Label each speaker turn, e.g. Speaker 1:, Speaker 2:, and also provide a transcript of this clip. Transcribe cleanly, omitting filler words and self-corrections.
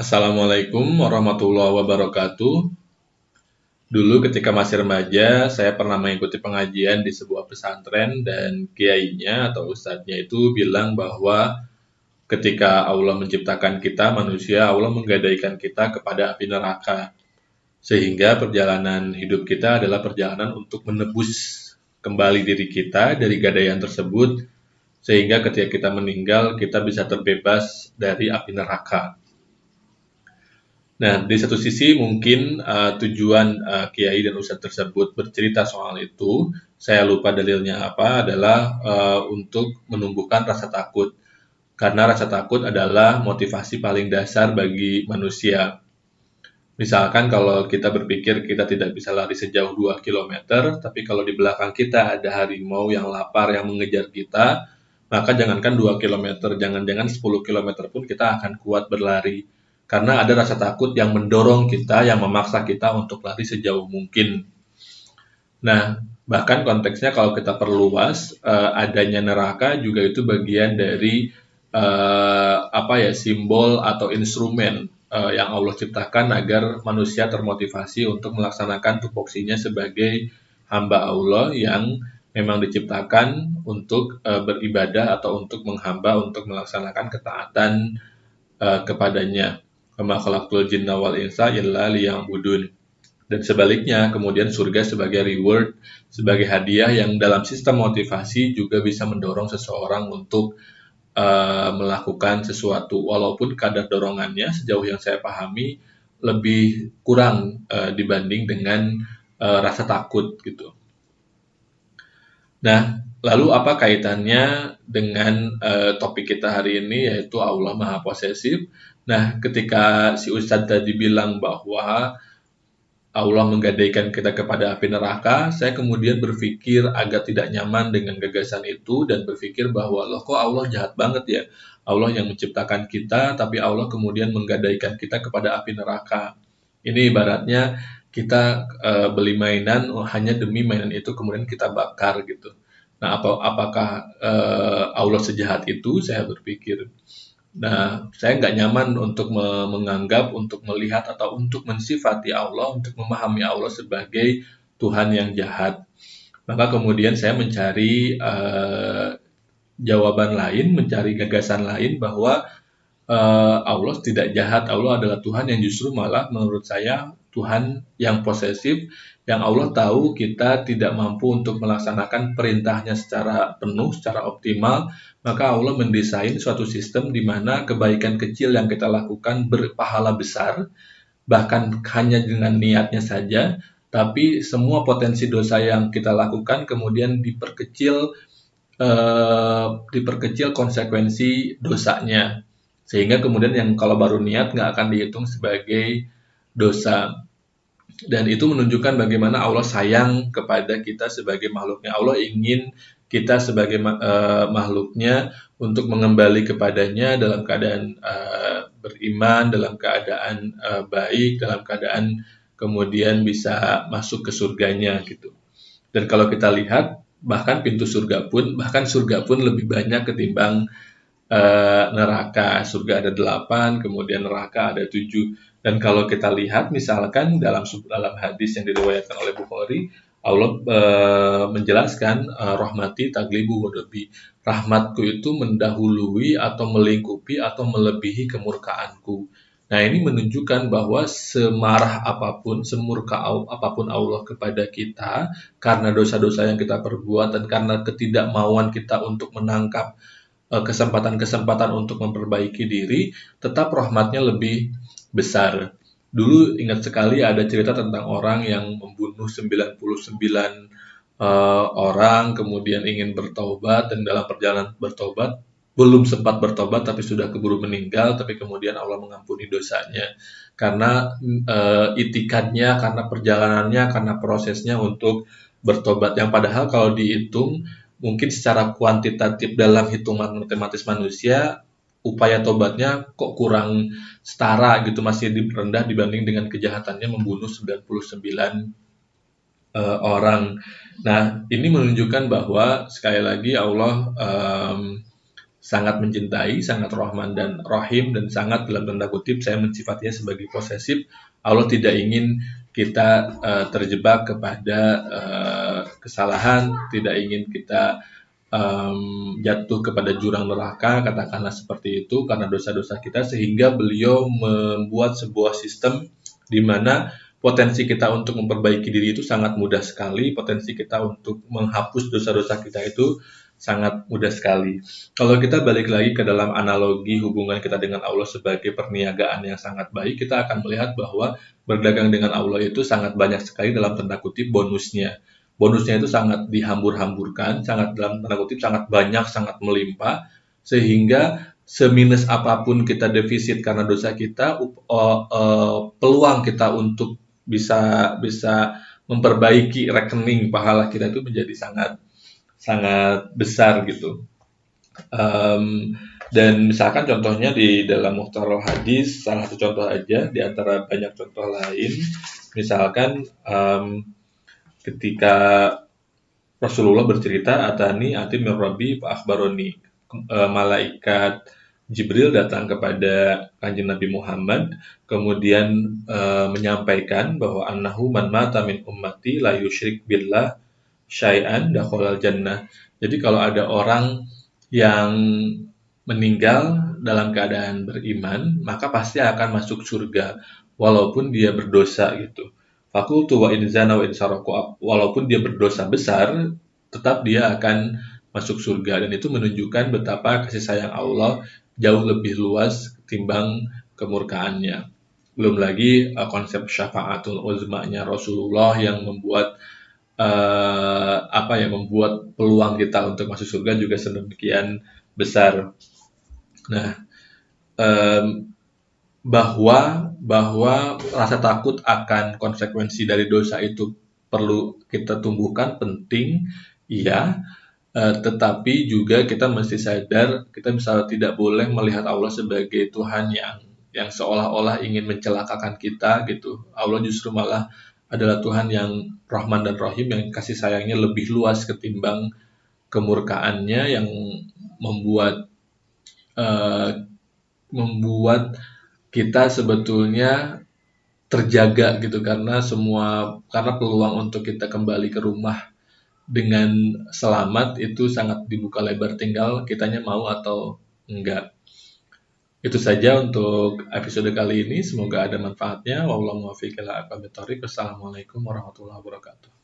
Speaker 1: Assalamualaikum warahmatullahi wabarakatuh. Dulu ketika masih remaja, saya pernah mengikuti pengajian di sebuah pesantren dan kiainya atau ustadznya itu bilang bahwa ketika Allah menciptakan kita manusia, Allah menggadaikan kita kepada api neraka. Sehingga perjalanan hidup kita adalah perjalanan untuk menebus kembali diri kita dari gadaian tersebut, sehingga ketika kita meninggal, kita bisa terbebas dari api neraka. Nah, di satu sisi mungkin tujuan kiai dan ustadz tersebut bercerita soal itu, saya lupa dalilnya apa, adalah untuk menumbuhkan rasa takut. Karena rasa takut adalah motivasi paling dasar bagi manusia. Misalkan kalau kita berpikir kita tidak bisa lari sejauh 2 kilometer, tapi kalau di belakang kita ada harimau yang lapar yang mengejar kita, maka jangankan 2 kilometer, jangan-jangan 10 kilometer pun kita akan kuat berlari. Karena ada rasa takut yang mendorong kita, yang memaksa kita untuk lari sejauh mungkin. Nah, bahkan konteksnya kalau kita perluas, adanya neraka juga itu bagian dari simbol atau instrumen yang Allah ciptakan agar manusia termotivasi untuk melaksanakan tupoksinya sebagai hamba Allah yang memang diciptakan untuk beribadah atau untuk menghamba, untuk melaksanakan ketaatan kepadanya. Kama khalaqtul jinna wal insa illa liya'budun. Dan sebaliknya, kemudian surga sebagai reward, sebagai hadiah yang dalam sistem motivasi juga bisa mendorong seseorang untuk melakukan sesuatu, walaupun kadar dorongannya sejauh yang saya pahami lebih kurang dibanding dengan rasa takut gitu. Nah, lalu apa kaitannya dengan topik kita hari ini, yaitu Allah Maha Posesif? Nah, ketika si Ustadz tadi bilang bahwa Allah menggadaikan kita kepada api neraka, saya kemudian berpikir agak tidak nyaman dengan gagasan itu dan berpikir bahwa loh kok Allah jahat banget ya. Allah yang menciptakan kita, tapi Allah kemudian menggadaikan kita kepada api neraka. Ini ibaratnya kita beli mainan hanya demi mainan itu kemudian kita bakar gitu. Nah, apakah Allah sejahat itu? Saya berpikir. Nah, saya nggak nyaman untuk menganggap, untuk melihat, atau untuk mensifati Allah, untuk memahami Allah sebagai Tuhan yang jahat. Maka kemudian saya mencari jawaban lain, mencari gagasan lain bahwa Allah tidak jahat. Allah adalah Tuhan yang justru malah menurut saya Tuhan yang posesif, yang Allah tahu kita tidak mampu untuk melaksanakan perintahnya secara penuh, secara optimal, maka Allah mendesain suatu sistem di mana kebaikan kecil yang kita lakukan berpahala besar, bahkan hanya dengan niatnya saja, tapi semua potensi dosa yang kita lakukan kemudian diperkecil konsekuensi dosanya. Sehingga kemudian yang kalau baru niat nggak akan dihitung sebagai dosa. Dan itu menunjukkan bagaimana Allah sayang kepada kita sebagai makhluknya. Allah ingin kita sebagai makhluknya untuk mengembali kepadanya dalam keadaan beriman, dalam keadaan baik, dalam keadaan kemudian bisa masuk ke surganya gitu. Dan kalau kita lihat, bahkan surga pun lebih banyak ketimbang neraka. Surga ada 8, kemudian neraka ada 7. Dan kalau kita lihat misalkan dalam hadis yang diriwayatkan oleh Bukhari, Allah menjelaskan rahmati taglibu ghadabi. Rahmatku itu mendahului atau melingkupi atau melebihi kemurkaanku. Nah, ini menunjukkan bahwa semarah apapun, semurka apapun Allah kepada kita karena dosa-dosa yang kita perbuat dan karena ketidakmauan kita untuk menangkap kesempatan-kesempatan untuk memperbaiki diri, tetap rahmatnya lebih besar. Dulu ingat sekali ada cerita tentang orang yang membunuh 99 orang, kemudian ingin bertobat, dan dalam perjalanan bertobat, belum sempat bertobat tapi sudah keburu meninggal, tapi kemudian Allah mengampuni dosanya. Karena itikadnya, karena perjalanannya, karena prosesnya untuk bertobat. Yang padahal kalau dihitung, mungkin secara kuantitatif dalam hitungan matematis manusia, upaya tobatnya kok kurang setara gitu, masih rendah dibanding dengan kejahatannya membunuh 99 orang. Nah, ini menunjukkan bahwa sekali lagi Allah sangat mencintai, sangat Rahman dan Rahim, dan sangat dalam tanda kutip saya mensifatinya sebagai posesif. Allah tidak ingin kita terjebak kepada kesalahan, tidak ingin kita jatuh kepada jurang neraka, katakanlah seperti itu, karena dosa-dosa kita, sehingga beliau membuat sebuah sistem di mana potensi kita untuk memperbaiki diri itu sangat mudah sekali, potensi kita untuk menghapus dosa-dosa kita itu sangat mudah sekali. Kalau kita balik lagi ke dalam analogi hubungan kita dengan Allah sebagai perniagaan yang sangat baik, kita akan melihat bahwa berdagang dengan Allah itu sangat banyak sekali dalam tanda kutip bonusnya. Bonusnya itu sangat dihambur-hamburkan, sangat dalam tanda kutip sangat banyak, sangat melimpah, sehingga seminus apapun kita defisit karena dosa kita, peluang kita untuk bisa bisa memperbaiki rekening pahala kita itu menjadi sangat sangat besar gitu. Dan misalkan contohnya di dalam Mukhtarul Hadis, salah satu contoh aja di antara banyak contoh lain, misalkan ketika Rasulullah bercerita, atani ati min rabbi fa akhbaroni, malaikat Jibril datang kepada Kanjeng Nabi Muhammad, kemudian menyampaikan bahwa annahu man mata min ummati la yusyrik billah syai'an dakhalal jannah. Jadi kalau ada orang yang meninggal dalam keadaan beriman, maka pasti akan masuk surga walaupun dia berdosa gitu. Fakultu wa in zana wa in saraku, walaupun dia berdosa besar, tetap dia akan masuk surga, dan itu menunjukkan betapa kasih sayang Allah jauh lebih luas ketimbang kemurkaannya. Belum lagi konsep syafaatul uzmanya Rasulullah yang membuat membuat peluang kita untuk masuk surga juga sedemikian besar. Nah, bahwa rasa takut akan konsekuensi dari dosa itu perlu kita tumbuhkan, penting, iya, tetapi juga kita mesti sadar kita misalnya tidak boleh melihat Allah sebagai Tuhan yang seolah-olah ingin mencelakakan kita gitu. Allah justru malah adalah Tuhan yang Rahman dan Rahim, yang kasih sayangnya lebih luas ketimbang kemurkaannya, yang membuat kita sebetulnya terjaga gitu, karena peluang untuk kita kembali ke rumah dengan selamat itu sangat dibuka lebar, tinggal kitanya mau atau enggak. Itu saja untuk episode kali ini, semoga ada manfaatnya. Wallahu muwaffiq ila aqwamit thoriq. Wassalamualaikum warahmatullahi wabarakatuh.